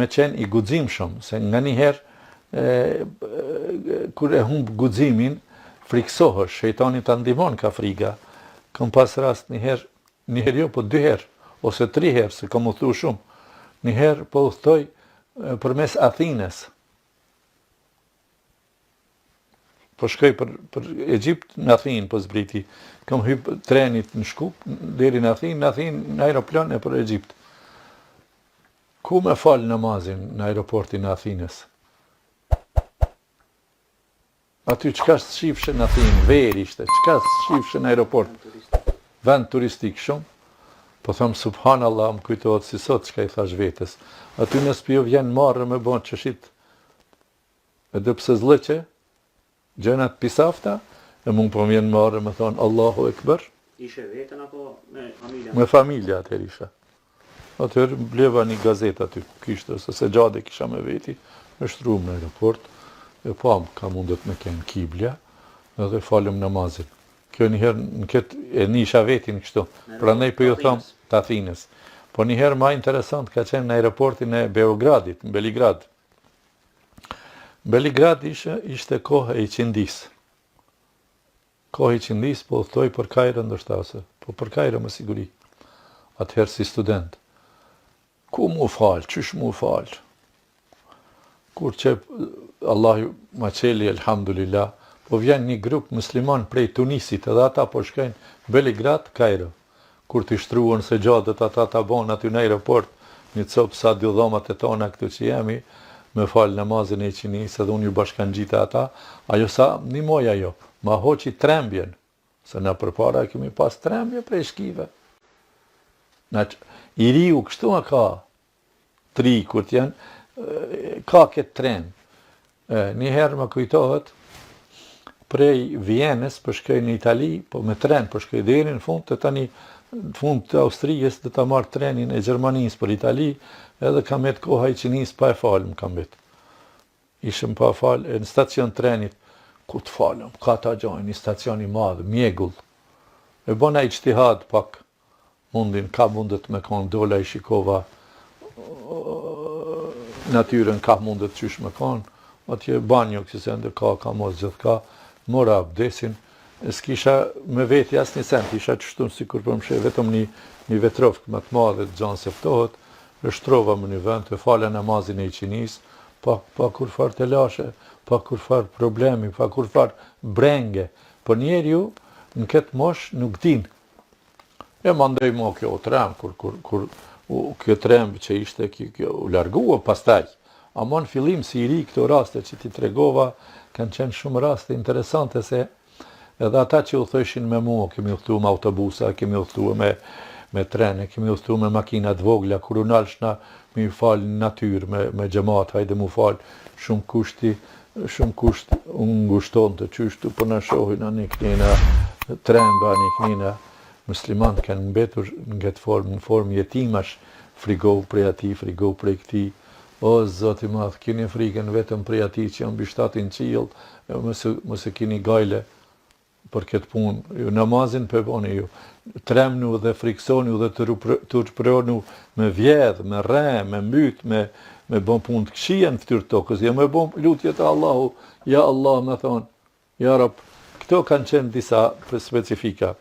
me qenë i guximshëm, se nga njëherë, kur e humb guximin, friksohesh, shejtani ta ndihmon ka frika. Kam pas rast njëherë jo, po 2 herë, ose 3 herë, se kam udhëtuar shumë. Njëherë po udhtoj përmes Athines. Po shkoj për Egjipt në Athinë, po zbriti. Kam hyp trenit në Shkup, deri në Athinë, në aeroplan e për Egjipt. Ku me fal namazin në aeroportin e Athines? Aty çka shifshe në Athinë, veri ishte, çka shifshe në aeroport? Vend turistik shumë. Po them subhanallahu, më kujtohet si sot çka i thash vetes. Aty në spio vjen marrë me bon çeshit. Edhe pse zllëqe, gjënat pisafta, e mund po vjen marrë me thon Allahu Ekber. Ishe vetën apo me familja? Me familja atëherë isha. Atëherë bleva një gazetë aty, kishte, se gjade kisha me veti, me shtruam në aeroport, e pam ka mundet me kenë kiblja, edhe falem namazin. Kjo njëherë në këtë e nisha vetin kështu, prandaj po ju them të Athines. Po njëherë ma interesant ka qenë në aeroportin e Beogradit, në Beligrad. Beligrad ishte kohë e i qindis. Kohë i qindis, po thoj për Kajrë ndështase, po për Kajrë me siguri. Atëherë si student. Ku mu falë, qysh mu falë? Kur që Allahu ma qeli, elhamdulillah, po vjen një grup musliman prej Tunisit, edhe ata po shkojnë Beligrad, Kajrë. Kur t'i shtruan se gjadët ata ta bon aty në aeroport, një copë sa dy dhomat e tona këtu që jemi, me falë namazin e qinis, edhe unë ju bashkan gjita ata, ajo sa një moj ajo, ma hoqi trembjen, se na përpara kemi pas trembje prej shkive. I riu kështu a ka, 3 kur t'janë, ka këtë tren. Njëherë më kujtohet, prej Vienës për shkoj në Itali, po me tren për shkoj deri në fund, të tani në fund të Austrijes dhe ta marrë trenin e Gjermanisë për Itali, edhe kam et koha i qinis pa e falëm kam bet. Ishëm pa falë, në stacion trenit, ku të falëm, ka ta gjojnë, një stacion i madhë, mjegull. E bona i qtihad pak, ka mundet me konë, dola i shikova, natyren ka mundet qysh me konë, atje banjo kësë ndër ka mos gjithë ka, mora abdesin, s'kisha me veti as një cent, isha qështun si kur përmshe, vetëm një vetrovk më të madhe të gjanë seftohet, rështrova më një vend, të fala namazin e i qinis, pa kur far të lashe, pa kur far problemi, pa kur far brenge, por njeri ju në këtë mosh nuk din. E mandoj mo kjo trem, kur kjo trem që ishte kjo u largua pastaj, ama në fillim si i ri këto raste që ti tregova, kanë qenë shumë raste interesante se edhe ata që u thëshin me mua, kemi udhëtu me autobusa, kemi udhëtu me trene, kemi udhëtu me makinat vogla, kur u nalshna me i falë në natyrë, me gjemat, hajde mu falë, shumë kusht unë ngushton të qyshtu, për në shohin anë i kënina, tremba anë i kënina, musliman kanë mbetur në këtë formë, në formë jetimash, frigohu prej ati, frigohu prej këti, o, zoti madhë, kini frikën vetëm prej ati që janë bishtatin qilë, mëse kini gajle për këtë punë, ju namazin përboni ju, tremnu dhe friksonu dhe të rëpronu me vjedh, me re, me myt, me bon punë të këshia në ftyrë tokës, ja me bon lutjet e Allahu, ja Allah me thonë, ja Rab, këto kanë qenë disa specifika.